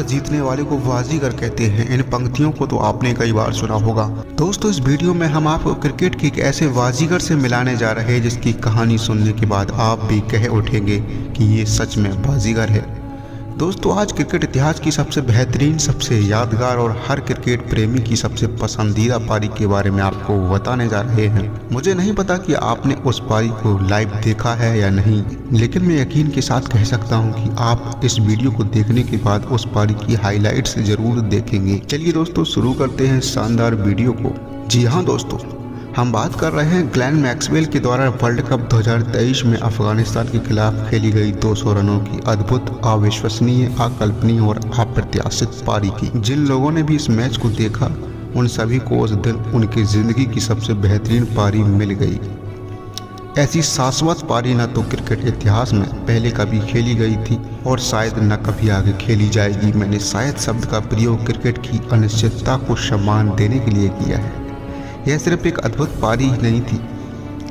जीतने वाले को बाजीगर कहते हैं। इन पंक्तियों को तो आपने कई बार सुना होगा। दोस्तों, इस वीडियो में हम आपको क्रिकेट के एक ऐसे बाजीगर से मिलाने जा रहे हैं जिसकी कहानी सुनने के बाद आप भी कह उठेंगे कि ये सच में बाजीगर है। दोस्तों, आज क्रिकेट इतिहास की सबसे बेहतरीन, सबसे यादगार और हर क्रिकेट प्रेमी की सबसे पसंदीदा पारी के बारे में आपको बताने जा रहे हैं। मुझे नहीं पता कि आपने उस पारी को लाइव देखा है या नहीं, लेकिन मैं यकीन के साथ कह सकता हूं कि आप इस वीडियो को देखने के बाद उस पारी की हाइलाइट्स जरूर देखेंगे। चलिए दोस्तों, शुरू करते हैं शानदार वीडियो को। जी हाँ दोस्तों, हम बात कर रहे हैं ग्लेन मैक्सवेल के द्वारा वर्ल्ड कप 2023 में अफगानिस्तान के खिलाफ खेली गई 200 रनों की अद्भुत, अविश्वसनीय, अकल्पनीय और अप्रत्याशित पारी की। जिन लोगों ने भी इस मैच को देखा उन सभी को उस दिन उनकी जिंदगी की सबसे बेहतरीन पारी मिल गई। ऐसी शाश्वत पारी न तो क्रिकेट इतिहास में पहले कभी खेली गई थी और शायद न कभी आगे खेली जाएगी। मैंने शायद शब्द का प्रयोग क्रिकेट की अनिश्चितता को सम्मान देने के लिए किया है। यह सिर्फ एक अद्भुत पारी ही नहीं थी,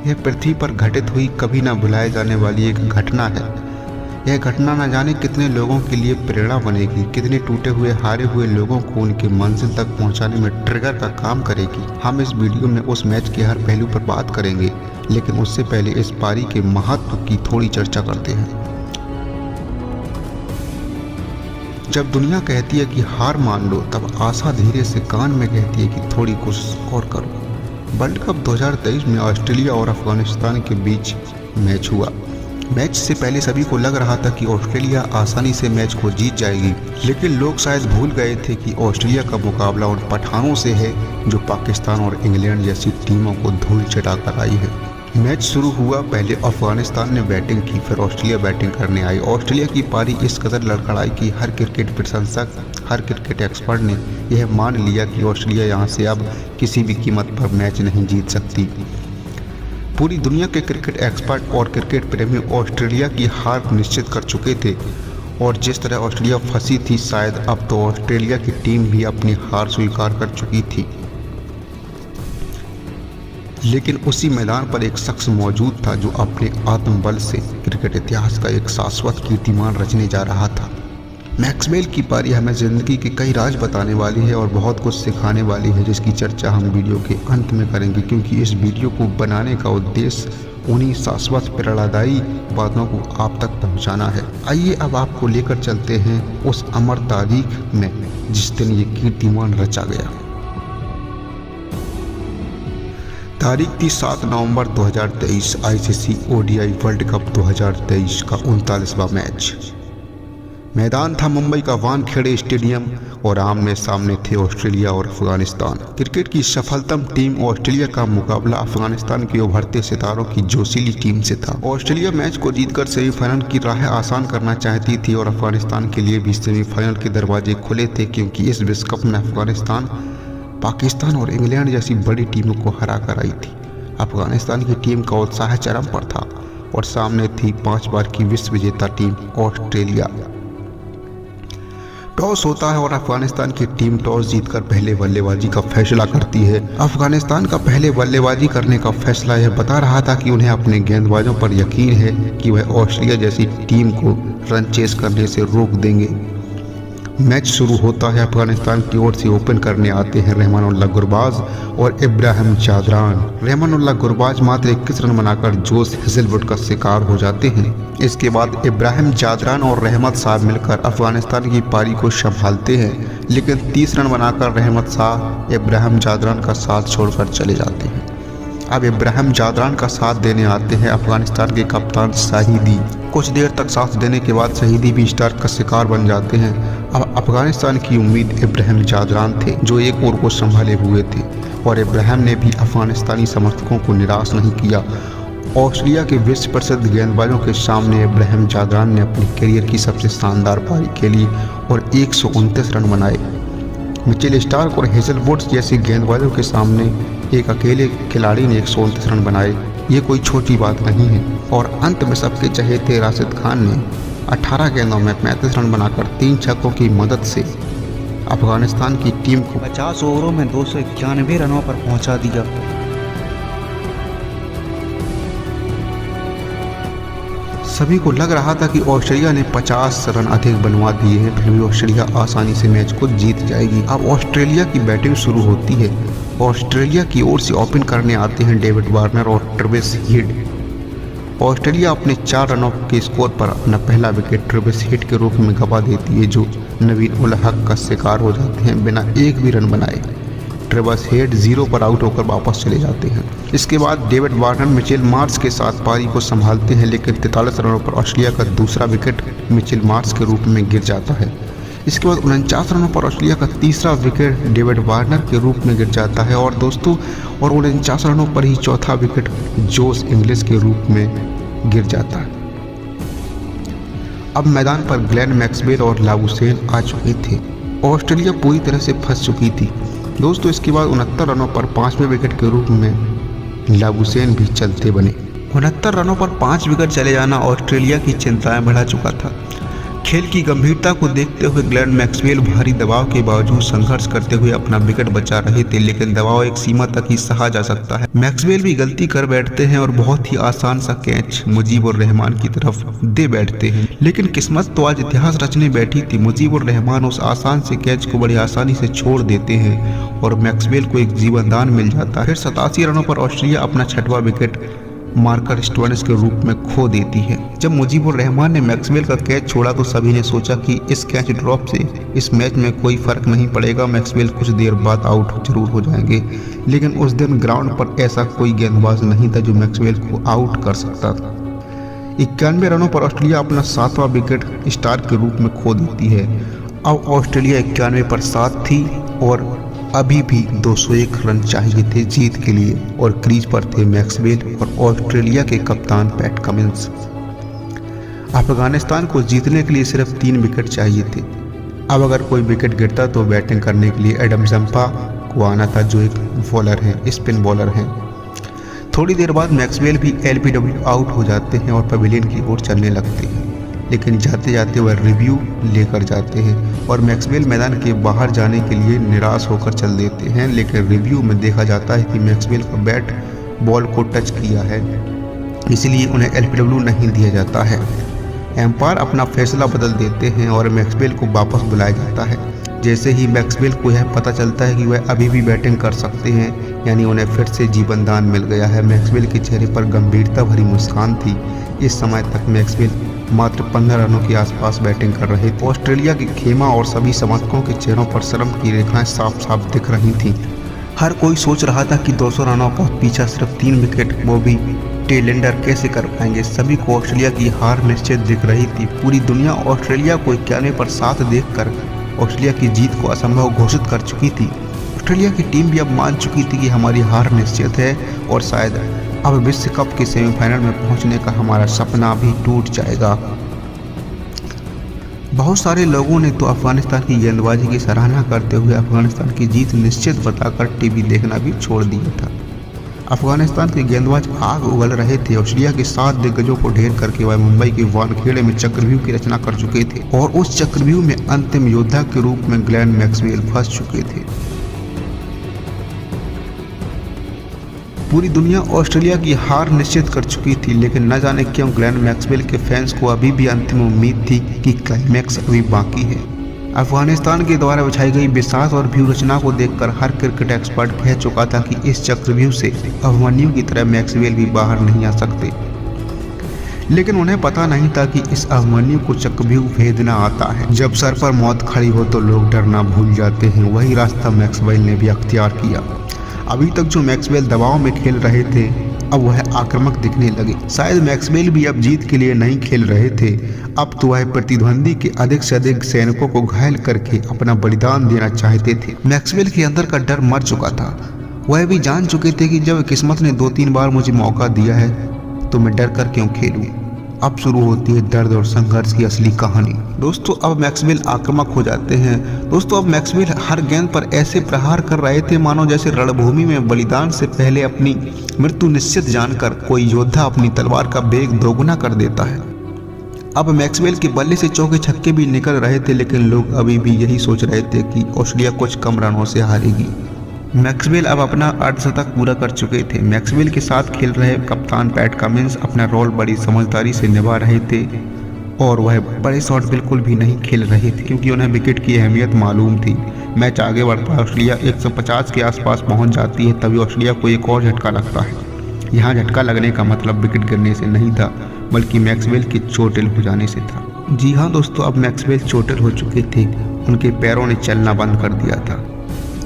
यह पृथ्वी पर घटित हुई कभी ना भुलाए जाने वाली एक घटना है। यह घटना न जाने कितने लोगों के लिए प्रेरणा बनेगी, कितने टूटे हुए, हारे हुए लोगों को उनके मंजिल तक पहुंचाने में ट्रिगर का काम करेगी। हम इस वीडियो में उस मैच के हर पहलू पर बात करेंगे, लेकिन उससे पहले इस पारी के महत्व की थोड़ी चर्चा करते हैं। जब दुनिया कहती है कि हार मान लो, तब आशा धीरे से कान में कहती है कि थोड़ी कोशिश और करो। वर्ल्ड कप 2023 में ऑस्ट्रेलिया और अफगानिस्तान के बीच मैच हुआ। मैच से पहले सभी को लग रहा था कि ऑस्ट्रेलिया आसानी से मैच को जीत जाएगी, लेकिन लोग शायद भूल गए थे कि ऑस्ट्रेलिया का मुकाबला उन पठानों से है जो पाकिस्तान और इंग्लैंड जैसी टीमों को धूल चटाकर आई है। मैच शुरू हुआ, पहले अफगानिस्तान ने बैटिंग की, फिर ऑस्ट्रेलिया बैटिंग करने आई। ऑस्ट्रेलिया की पारी इस कदर लड़खड़ाई कि हर क्रिकेट प्रशंसक, हर क्रिकेट एक्सपर्ट ने यह मान लिया कि ऑस्ट्रेलिया यहां से अब किसी भी कीमत पर मैच नहीं जीत सकती। पूरी दुनिया के क्रिकेट एक्सपर्ट और क्रिकेट प्रेमी ऑस्ट्रेलिया की हार निश्चित कर चुके थे और जिस तरह ऑस्ट्रेलिया फंसी थी, शायद अब तो ऑस्ट्रेलिया की टीम भी अपनी हार स्वीकार कर चुकी थी। लेकिन उसी मैदान पर एक शख्स मौजूद था जो अपने आत्मबल से क्रिकेट इतिहास का एक शाश्वत कीर्तिमान रचने जा रहा था। मैक्सवेल की पारी हमें जिंदगी के कई राज बताने वाली है और बहुत कुछ सिखाने वाली है, जिसकी चर्चा हम वीडियो के अंत में करेंगे, क्योंकि इस वीडियो को बनाने का उद्देश्य उन्हीं शाश्वत प्रेरणादायी बातों को आप तक पहुंचाना है। आइए अब आपको लेकर चलते हैं उस अमर तारीख में जिस दिन ये कीर्तिमान रचा गया। तारीख थी 7 नवंबर 2023, आईसीसी ओडीआई वर्ल्ड कप 2023 का 39वां मैच। मैदान था मुंबई का वानखेड़े स्टेडियम और आमने सामने थे ऑस्ट्रेलिया और अफगानिस्तान। क्रिकेट की सफलतम टीम ऑस्ट्रेलिया का मुकाबला अफगानिस्तान के उभरते सितारों की जोशीली टीम से था। ऑस्ट्रेलिया मैच को जीतकर सेमीफाइनल की राह आसान करना चाहती थी और अफगानिस्तान के लिए भी सेमीफाइनल के दरवाजे खुले थे, क्योंकि इस विश्व कप में अफगानिस्तान पाकिस्तान और इंग्लैंड जैसी बड़ी टीमों को हरा कर आई थी। अफगानिस्तान की टीम का उत्साह चरम पर था और सामने थी 5 बार की विश्व विजेता टीम ऑस्ट्रेलिया। टॉस होता है और अफगानिस्तान की टीम टॉस जीतकर पहले बल्लेबाजी का फैसला करती है। अफगानिस्तान का पहले बल्लेबाजी करने का फैसला यह बता रहा था कि उन्हें अपने गेंदबाजों पर यकीन है कि वह ऑस्ट्रेलिया जैसी टीम को रन चेस करने से रोक देंगे। मैच शुरू होता है, अफगानिस्तान की ओर से ओपन करने आते हैं रहमानुल्लाह गुरबाज और इब्राहिम जादरान। रहमानुल्लाह गुरबाज मात्र 21 रन बनाकर जोश हेजलवुड का शिकार हो जाते हैं। इसके बाद इब्राहिम जादरान और रहमत शाह मिलकर अफगानिस्तान की पारी को संभालते हैं, लेकिन 30 रन बनाकर रहमत शाह इब्राहिम जादरान का साथ छोड़कर चले जाते हैं। अब इब्राहिम जादरान का साथ देने आते हैं अफगानिस्तान के कप्तान शाहिदी। कुछ देर तक साथ देने के बाद शाहिदी भी स्टार का शिकार बन जाते हैं। अब अफगानिस्तान की उम्मीद इब्राहिम जादरान थे, जो एक ओर को संभाले हुए थे, और इब्राहिम ने भी अफगानिस्तानी समर्थकों को निराश नहीं किया। ऑस्ट्रेलिया के विश्व प्रसिद्ध गेंदबाजों के सामने इब्राहिम जादरान ने अपनी करियर की सबसे शानदार पारी खेली और 129 रन बनाए। मिचेल स्टार्क और हेजलवुड जैसे गेंदबाजों के सामने एक अकेले खिलाड़ी ने 129 रन बनाए। ये कोई छोटी बात नहीं है। और अंत में सबके चहेते राशिद खान ने 18 गेंदों में 35 रन बनाकर 3 छक्कों की मदद से अफगानिस्तान की टीम को 50 ओवरों में 291 रनों पर पहुंचा दिया। सभी को लग रहा था कि ऑस्ट्रेलिया ने 50 रन अधिक बनवा दिए हैं, फिर भी ऑस्ट्रेलिया आसानी से मैच को जीत जाएगी। अब ऑस्ट्रेलिया की बैटिंग शुरू होती है। ऑस्ट्रेलिया की ओर से ओपन करने आते हैं डेविड वार्नर और ट्रेविस हेड। ऑस्ट्रेलिया अपने 4 रनों के स्कोर पर अपना पहला विकेट ट्रेविस हेड के रूप में गंवा देती है, जो नवीन उल हक का शिकार हो जाते हैं बिना एक भी रन बनाए। ट्रेविस हेड 0 पर आउट होकर वापस चले जाते हैं। इसके बाद डेविड वार्नर मिचेल मार्श के साथ पारी को संभालते हैं, लेकिन 43 रनों पर ऑस्ट्रेलिया का दूसरा विकेट मिचेल मार्श के रूप में गिर जाता है। इसके बाद 49 रनों पर ऑस्ट्रेलिया का तीसरा विकेट डेविड वार्नर के रूप में गिर जाता है और 49 रनों पर ही चौथा विकेट जोश इंग्लिश के रूप में गिर जाता है। अब मैदान पर ग्लेन मैक्सवेल और लाबुशेन आ चुके थे। ऑस्ट्रेलिया पूरी तरह से फंस चुकी थी। दोस्तों इसके बाद 69 रनों पर 5वें विकेट के रूप में लाबुशेन भी चलते बने। 69 रनों पर 5 विकेट चले जाना ऑस्ट्रेलिया की चिंताएं बढ़ा चुका था। खेल की गंभीरता को देखते हुए ग्लेन मैक्सवेल भारी दबाव के बावजूद संघर्ष करते हुए अपना विकेट बचा रहे थे, लेकिन दबाव एक सीमा तक ही सहा जा सकता है। मैक्सवेल भी गलती कर बैठते हैं और बहुत ही आसान सा कैच मुजीबुर रहमान की तरफ दे बैठते हैं, लेकिन किस्मत तो आज इतिहास रचने बैठी थी। मुजीबुर रहमान उस आसान से कैच को बड़ी आसानी से छोड़ देते हैं और मैक्सवेल को एक जीवनदान मिल जाता है। फिर 87 रनों पर ऑस्ट्रेलिया अपना 6वां विकेट मार्कर स्टोइनिस के रूप में खो देती है। जब मुजीबुर रहमान ने मैक्सवेल का कैच छोड़ा तो सभी ने सोचा कि इस कैच ड्रॉप से इस मैच में कोई फर्क नहीं पड़ेगा, मैक्सवेल कुछ देर बाद आउट जरूर हो जाएंगे। लेकिन उस दिन ग्राउंड पर ऐसा कोई गेंदबाज नहीं था जो मैक्सवेल को आउट कर सकता था। 91 रनों पर ऑस्ट्रेलिया अपना 7वां विकेट स्टार के रूप में खो देती है। अब ऑस्ट्रेलिया 91 पर 7 थी और अभी भी 201 रन चाहिए थे जीत के लिए, और क्रीज पर थे मैक्सवेल और ऑस्ट्रेलिया के कप्तान पैट कमिंस। अफगानिस्तान को जीतने के लिए सिर्फ 3 विकेट चाहिए थे। अब अगर कोई विकेट गिरता तो बैटिंग करने के लिए एडम जंपा को आना था, जो एक बॉलर है, स्पिन बॉलर है। थोड़ी देर बाद मैक्सवेल भी LBW आउट हो जाते हैं और पवेलियन की ओर चलने लगते हैं, लेकिन जाते जाते वह रिव्यू लेकर जाते हैं और मैक्सवेल मैदान के बाहर जाने के लिए निराश होकर चल देते हैं। लेकिन रिव्यू में देखा जाता है कि मैक्सवेल का बैट बॉल को टच किया है, इसलिए उन्हें LBW नहीं दिया जाता है। एम्पायर अपना फैसला बदल देते हैं और मैक्सवेल को वापस बुलाया जाता है। जैसे ही मैक्सवेल को यह पता चलता है कि वह अभी भी बैटिंग कर सकते हैं, यानी उन्हें फिर से जीवन दान मिल गया है। मैक्सवेल के चेहरे पर गंभीरता भरी मुस्कान थी। इस समय तक मैक्सवेल मात्र 15 रनों के आसपास बैटिंग कर रहे थे। ऑस्ट्रेलिया की खेमा और सभी समर्थकों के चेहरों पर शर्म की रेखाएं साफ साफ दिख रही थीं। हर कोई सोच रहा था कि 200 रनों का पीछा सिर्फ 3 विकेट, वो भी टेलेंडर कैसे कर पाएंगे। सभी को ऑस्ट्रेलिया की हार निश्चित दिख रही थी। पूरी दुनिया ऑस्ट्रेलिया को 91 पर 7 देखकर ऑस्ट्रेलिया की जीत को असंभव घोषित कर चुकी थी। ऑस्ट्रेलिया की टीम भी अब मान चुकी थी कि हमारी हार निश्चित है और शायद अब विश्व कप के सेमीफाइनल में पहुंचने का हमारा सपना भी टूट जाएगा। बहुत सारे लोगों ने तो अफगानिस्तान की गेंदबाजी की सराहना करते हुए अफगानिस्तान की जीत निश्चित बताकर टीवी देखना भी छोड़ दिया था। अफगानिस्तान के गेंदबाज आग उगल रहे थे। ऑस्ट्रेलिया के 7 दिग्गजों को ढेर करके वह मुंबई के वानखेड़े में चक्रव्यूह की रचना कर चुके थे और उस चक्रव्यूह में अंतिम योद्धा के रूप में ग्लेन मैक्सवेल फंस चुके थे। पूरी दुनिया ऑस्ट्रेलिया की हार निश्चित कर चुकी थी, लेकिन न जाने क्यों ग्लेन मैक्सवेल के फैंस को अभी भी अंतिम उम्मीद थी कि क्लाइमैक्स अभी बाकी है। अफगानिस्तान के द्वारा बिछाई गई विशाल और व्यूह रचना को देखकर हर क्रिकेट एक्सपर्ट कह चुका था कि इस चक्रव्यूह से अभिमन्यु की तरह मैक्सवेल भी बाहर नहीं आ सकते। लेकिन उन्हें पता नहीं था कि इस अभिमन्यु को चक्रव्यूह भेदना आता है। जब सर पर मौत खड़ी हो तो लोग डरना भूल जाते हैं। वही रास्ता मैक्सवेल ने भी अख्तियार किया। अभी तक जो मैक्सवेल दबाव में खेल रहे थे, अब वह आक्रामक दिखने लगे। शायद मैक्सवेल भी अब जीत के लिए नहीं खेल रहे थे, अब तो वह प्रतिद्वंदी के अधिक से अधिक सैनिकों को घायल करके अपना बलिदान देना चाहते थे। मैक्सवेल के अंदर का डर मर चुका था। वह भी जान चुके थे कि जब किस्मत ने 2-3 बार मुझे मौका दिया है तो मैं डर कर क्यों खेलूं। अब शुरू होती है दर्द और संघर्ष की असली कहानी। दोस्तों अब मैक्सवेल आक्रामक हो जाते हैं। दोस्तों अब मैक्सवेल हर गेंद पर ऐसे प्रहार कर रहे थे मानो जैसे रणभूमि में बलिदान से पहले अपनी मृत्यु निश्चित जानकर कोई योद्धा अपनी तलवार का वेग दोगुना कर देता है। अब मैक्सवेल के बल्ले से चौके छक्के भी निकल रहे थे, लेकिन लोग अभी भी यही सोच रहे थे कि ऑस्ट्रेलिया कुछ कम रनों से हारेगी। मैक्सवेल अब अपना अर्धशतक पूरा कर चुके थे। मैक्सवेल के साथ खेल रहे कप्तान पैट कमिंस अपना रोल बड़ी समझदारी से निभा रहे थे और वह बड़े शॉट बिल्कुल भी नहीं खेल रहे थे क्योंकि उन्हें विकेट की अहमियत मालूम थी। मैच आगे बढ़ता है, ऑस्ट्रेलिया 150 के आसपास पहुंच जाती है, तभी ऑस्ट्रेलिया को एक और झटका लगता है। यहाँ झटका लगने का मतलब विकेट गिरने से नहीं था बल्कि मैक्सवेल के चोटिल हो जाने से था। जी हाँ दोस्तों, अब मैक्सवेल चोटिल हो चुके थे, उनके पैरों ने चलना बंद कर दिया था।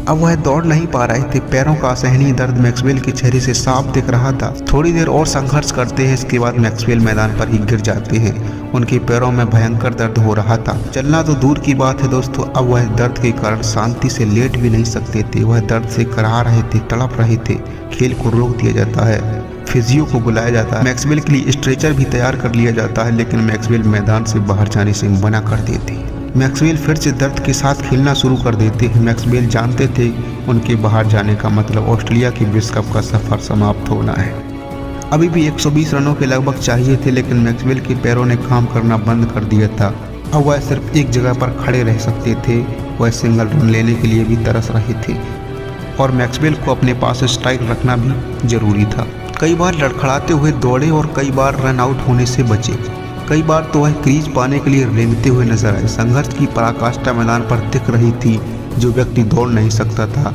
अब वह दौड़ नहीं पा रहे थे। पैरों का असहनीय दर्द मैक्सवेल के चेहरे से साफ दिख रहा था। थोड़ी देर और संघर्ष करते हैं, इसके बाद मैक्सवेल मैदान पर ही गिर जाते हैं। उनके पैरों में भयंकर दर्द हो रहा था। चलना तो दूर की बात है दोस्तों, अब वह दर्द के कारण शांति से लेट भी नहीं सकते थे। वह दर्द से कराह रहे थे, तड़प रहे थे। खेल को रोक दिया जाता है, फिजियो को बुलाया जाता है, मैक्सवेल के लिए स्ट्रेचर भी तैयार कर लिया जाता है, लेकिन मैक्सवेल मैदान से बाहर जाने से मना कर देते। मैक्सवेल फिर से दर्द के साथ खेलना शुरू कर देते हैं। मैक्सवेल जानते थे उनके बाहर जाने का मतलब ऑस्ट्रेलिया के विश्व कप का सफर समाप्त होना है। अभी भी 120 रनों के लगभग चाहिए थे, लेकिन मैक्सवेल के पैरों ने काम करना बंद कर दिया था। अब वह सिर्फ एक जगह पर खड़े रह सकते थे। वह सिंगल रन लेने के लिए भी तरस रहे थे और मैक्सवेल को अपने पास स्ट्राइक रखना भी जरूरी था। कई बार लड़खड़ाते हुए दौड़े और कई बार रन आउट होने से बचे। कई बार तो वह क्रीज पाने के लिए रेंगते हुए नजर आए। संघर्ष की पराकाष्ठा मैदान पर दिख रही थी। जो व्यक्ति दौड़ नहीं सकता था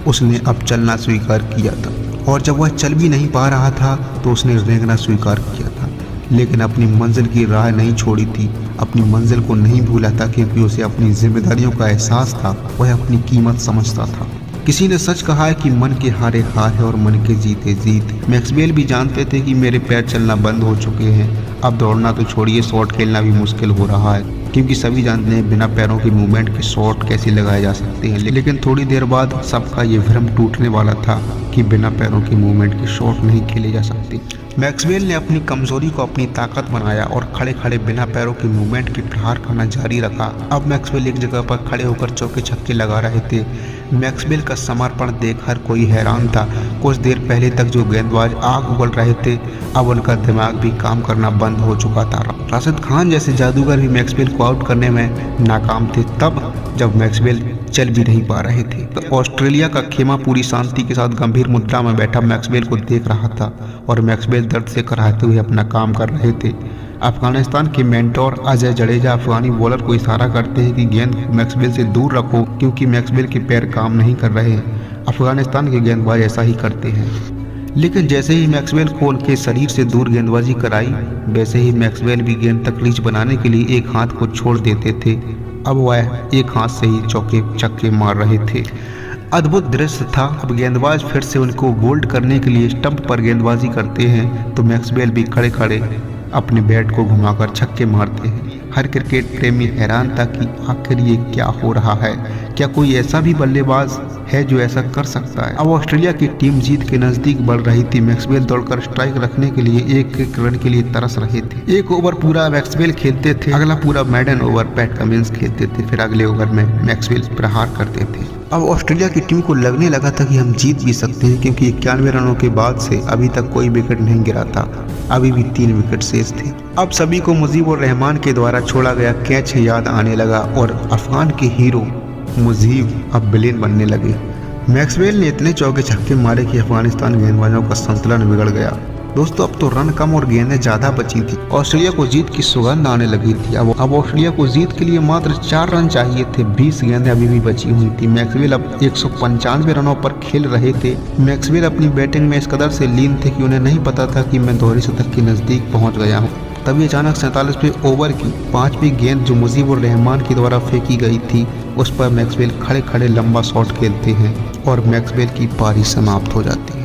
उसने अब चलना स्वीकार किया था, और जब वह चल भी नहीं पा रहा था तो उसने रेंगना स्वीकार किया था, लेकिन अपनी मंजिल की राह नहीं छोड़ी थी। अपनी मंजिल को नहीं भूला था क्योंकि उसे अपनी जिम्मेदारियों का एहसास था। वह अपनी कीमत समझता था। किसी ने सच कहा है कि मन के हारे हार है और मन के जीते जीत। मैक्सवेल भी जानते थे कि मेरे पैर चलना बंद हो चुके हैं। अब दौड़ना तो छोड़िए, शॉट खेलना भी मुश्किल हो रहा है क्योंकि सभी जानते हैं बिना पैरों की मूवमेंट के शॉट कैसे लगाए जा सकते हैं। लेकिन थोड़ी देर बाद सबका ये भ्रम टूटने वाला था कि बिना पैरों की मूवमेंट के शॉट नहीं खेले जा सकते। मैक्सवेल ने अपनी कमजोरी को अपनी ताकत बनाया और खड़े खड़े बिना पैरों की मूवमेंट के प्रहार करना जारी रखा। अब मैक्सवेल एक जगह पर खड़े होकर चौके छक्के लगा रहे थे। मैक्सवेल का समर्पण देख हर कोई हैरान था। कुछ देर पहले तक जो गेंदबाज आग उगल रहे थे, अब उनका दिमाग भी काम करना बंद हो चुका था। राशिद खान जैसे जादूगर भी मैक्सवेल को आउट करने में नाकाम थे तब जब मैक्सवेल चल भी नहीं पा रहे थे। तो ऑस्ट्रेलिया का खेमा पूरी शांति के साथ गंभीर मुद्रा में बैठा मैक्सवेल को देख रहा था और मैक्सवेल दर्द से कराहते हुए अपना काम कर रहे थे। अफगानिस्तान के मेंटोर अजय जडेजा अफगानी बॉलर को इशारा करते हैं कि गेंद मैक्सवेल से दूर रखो क्योंकि मैक्सवेल के पैर काम नहीं कर रहे। अफगानिस्तान के गेंदबाज ऐसा ही करते हैं, लेकिन जैसे ही मैक्सवेल को उनके शरीर से दूर गेंदबाजी कराई वैसे ही मैक्सवेल भी गेंद तक रीच बनाने के लिए एक हाथ को छोड़ देते थे। अब वह एक हाथ से ही चौके छक्के मार रहे थे। अद्भुत दृश्य था। अब गेंदबाज फिर से उनको बोल्ड करने के लिए स्टंप पर गेंदबाजी करते हैं तो मैक्सवेल भी खड़े खड़े अपने बैट को घुमाकर छक्के मारते हैं। हर क्रिकेट प्रेमी हैरान था कि आखिर ये क्या हो रहा है। क्या कोई ऐसा भी बल्लेबाज है जो ऐसा कर सकता है। अब ऑस्ट्रेलिया की टीम जीत के नजदीक बढ़ रही थी। मैक्सवेल दौड़कर स्ट्राइक रखने के लिए एक एक रन के लिए तरस रहे थे। एक ओवर पूरा मैक्सवेल खेलते थे, अगला पूरा मैडन ओवर पैट कमिंस खेलते थे, फिर अगले ओवर में मैक्सवेल प्रहार करते थे। अब ऑस्ट्रेलिया की टीम को लगने लगा था कि हम जीत भी सकते हैं क्योंकि 91 रनों के बाद से अभी तक कोई विकेट नहीं गिरा था। अभी भी 3 विकेट शेष थे। अब सभी को मुजीबुर रहमान के द्वारा छोड़ा गया कैच याद आने लगा और अफगान के हीरो मुजीब अब विलेन बनने लगे। मैक्सवेल ने इतने चौके छक्के मारे कि अफगानिस्तान गेंदबाजों का संतुलन बिगड़ गया। दोस्तों अब तो रन कम और गेंदें ज्यादा बची थी। ऑस्ट्रेलिया को जीत की सुगंध आने लगी थी। अब ऑस्ट्रेलिया को जीत के लिए मात्र 4 रन चाहिए थे। 20 गेंदें अभी भी बची हुई थी। मैक्सवेल अब 195 रनों पर खेल रहे थे। मैक्सवेल अपनी बैटिंग में इस कदर से लीन थे कि उन्हें नहीं पता था कि मैं दोहरी शतक के नजदीक पहुंच गया हूं। तभी अचानक 47वें ओवर की 5वीं गेंद जो मुजीबुर रहमान के द्वारा फेंकी गई थी उस पर मैक्सवेल खड़े खड़े लंबा शॉट खेलते हैं और मैक्सवेल की पारी समाप्त हो जाती है।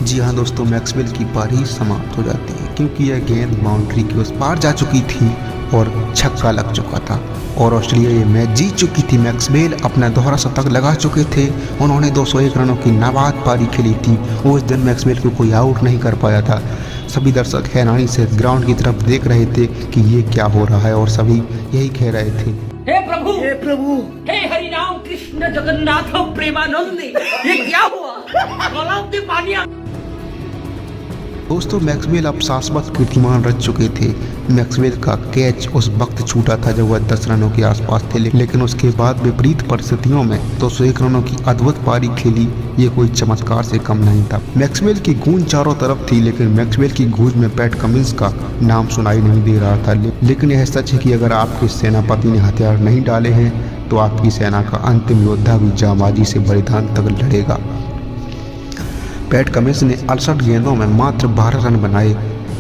जी हाँ दोस्तों, मैक्सवेल की पारी समाप्त हो जाती है क्योंकि यह गेंद बाउंड्री के उस पार जा चुकी थी और छक्का लग चुका था और ऑस्ट्रेलिया ये मैच जीत चुकी थी। मैक्सवेल अपना दोहरा शतक लगा चुके थे। उन्होंने 201 रनों की नाबाद पारी खेली थी। उस दिन मैक्सवेल को कोई आउट नहीं कर पाया था। सभी दर्शक हैरानी से ग्राउंड की तरफ देख रहे थे कि ये क्या हो रहा है और सभी यही कह रहे थे, हे प्रभु, हे प्रभु, हे हरि नाम कृष्ण जगन्नाथ प्रेमानंद ये क्या हुआ? तालाब में पानी आ दोस्तों मैक्सवेल अब शाश्वत कीर्तिमान रच चुके थे। मैक्सवेल का कैच उस वक्त छूटा था जब वह 10 रनों के आसपास थे, लेकिन उसके बाद विपरीत परिस्थितियों में 201 रनों की अद्भुत पारी खेली। ये कोई चमत्कार से कम नहीं था। मैक्सवेल की गूंज चारों तरफ थी, लेकिन मैक्सवेल की गूंज में पैट कमिंस का नाम सुनाई नहीं दे रहा था। लेकिन यह सच है कि अगर आपके सेनापति ने हथियार नहीं डाले हैं तो आपकी सेना का अंतिम योद्धा भी जांबाजी से बलिदान तक लड़ेगा। पैट कमिंस ने 68 गेंदों में मात्र 12 रन बनाए।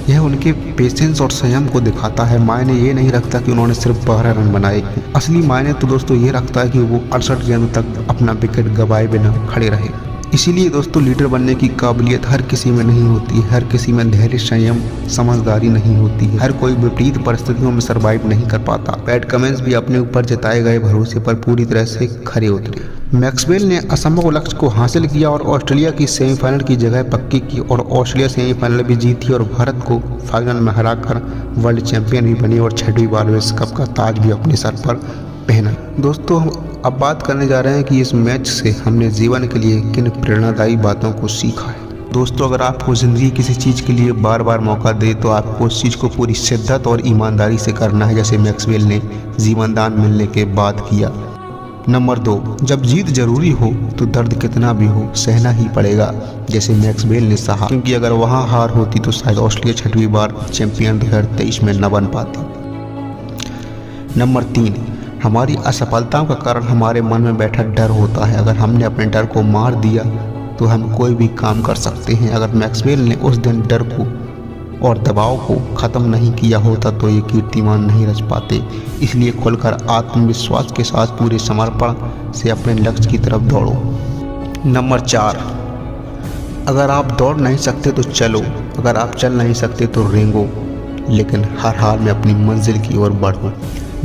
यह उनके पेशेंस और संयम को दिखाता है। मायने ये नहीं रखता कि उन्होंने सिर्फ 12 रन बनाए। असली मायने तो दोस्तों ये रखता है कि वो 68 गेंदों तक अपना विकेट गंवाए बिना खड़े रहे। इसीलिए दोस्तों लीडर बनने की काबिलियत हर किसी में नहीं होती है। हर किसी में धैर्य, संयम, समझदारी नहीं होती है। हर कोई विपरीत परिस्थितियों में सर्वाइव नहीं कर पाता। पैट कमिंस भी अपने ऊपर जताए गए भरोसे पर पूरी तरह से खरे उतरे। मैक्सवेल ने असंभव लक्ष्य को हासिल किया और ऑस्ट्रेलिया की सेमीफाइनल की जगह पक्की की, और ऑस्ट्रेलिया सेमीफाइनल भी जीती और भारत को फाइनल में हराकर वर्ल्ड चैंपियन भी बनी और 6वीं बार विश्व कप का ताज भी अपने सर पर पहना। दोस्तों हम अब बात करने जा रहे हैं कि इस मैच से हमने जीवन के लिए किन प्रेरणादायी बातों को सीखा है। दोस्तों अगर आपको ज़िंदगी किसी चीज़ के लिए बार बार मौका दे तो आपको उस चीज़ को पूरी शिद्दत और ईमानदारी से करना है, जैसे मैक्सवेल ने जीवन दान मिलने के बाद किया। नंबर 2, जब जीत जरूरी हो तो दर्द कितना भी हो सहना ही पड़ेगा, जैसे मैक्सवेल ने सहा, क्योंकि अगर वहाँ हार होती तो शायद ऑस्ट्रेलिया 6वीं बार चैंपियन 2023 में न बन पाती। नंबर 3, हमारी असफलताओं का कारण हमारे मन में बैठा डर होता है। अगर हमने अपने डर को मार दिया तो हम कोई भी काम कर सकते हैं। अगर मैक्सवेल ने उस दिन डर को और दबाव को ख़त्म नहीं किया होता तो ये कीर्तिमान नहीं रच पाते। इसलिए खुलकर आत्मविश्वास के साथ पूरे समर्पण से अपने लक्ष्य की तरफ दौड़ो। नंबर 4, अगर आप दौड़ नहीं सकते तो चलो, अगर आप चल नहीं सकते तो रेंगो, लेकिन हर हाल में अपनी मंजिल की ओर बढ़ो।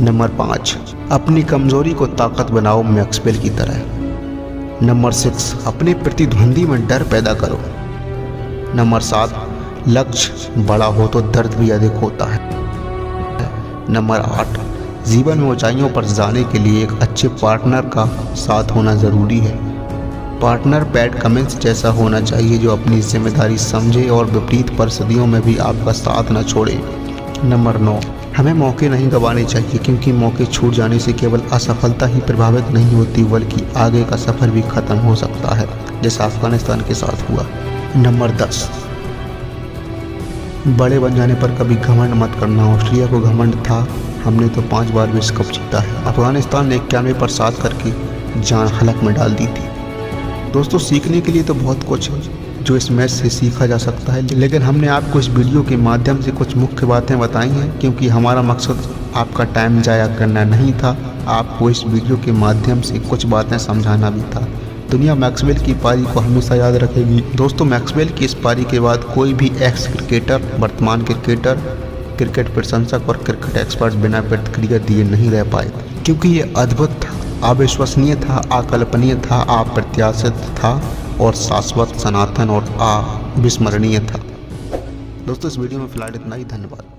नंबर 5, अपनी कमजोरी को ताकत बनाओ, मैक्सवेल की तरह। नंबर 6, अपने प्रतिद्वंदी में डर पैदा करो। नंबर 7, लक्ष्य बड़ा हो तो दर्द भी अधिक होता है। नंबर 8, जीवन में ऊंचाइयों पर जाने के लिए एक अच्छे पार्टनर का साथ होना ज़रूरी है। पार्टनर पैट कमिंस जैसा होना चाहिए जो अपनी जिम्मेदारी समझे और विपरीत परिस्थितियों में भी आपका साथ न छोड़े। नंबर 9, हमें मौके नहीं गंवाने चाहिए, क्योंकि मौके छूट जाने से केवल असफलता ही प्रभावित नहीं होती बल्कि आगे का सफ़र भी ख़त्म हो सकता है, जैसा अफगानिस्तान के साथ हुआ। नंबर 10, बड़े बन जाने पर कभी घमंड मत करना। ऑस्ट्रेलिया को घमंड था, हमने तो 5 बार विश्व कप जीता है। अफगानिस्तान ने 91 पर 7 करके जान हलक में डाल दी थी। दोस्तों सीखने के लिए तो बहुत कुछ है जो इस मैच से सीखा जा सकता है, लेकिन हमने आपको इस वीडियो के माध्यम से कुछ मुख्य बातें बताई हैं, क्योंकि हमारा मकसद आपका टाइम जाया करना नहीं था, आपको इस वीडियो के माध्यम से कुछ बातें समझाना भी था। दुनिया मैक्सवेल की पारी को हमेशा याद रखेगी। दोस्तों मैक्सवेल की इस पारी के बाद कोई भी एक्स क्रिकेटर, वर्तमान क्रिकेटर, क्रिकेट प्रशंसक और क्रिकेट एक्सपर्ट बिना प्रतिक्रिया दिए नहीं रह पाए, क्योंकि ये अद्भुत था, अविश्वसनीय था, अकल्पनीय था, अप्रत्याशित था और शाश्वत, सनातन और अविस्मरणीय था। दोस्तों इस वीडियो में फिलहाल इतना ही। धन्यवाद।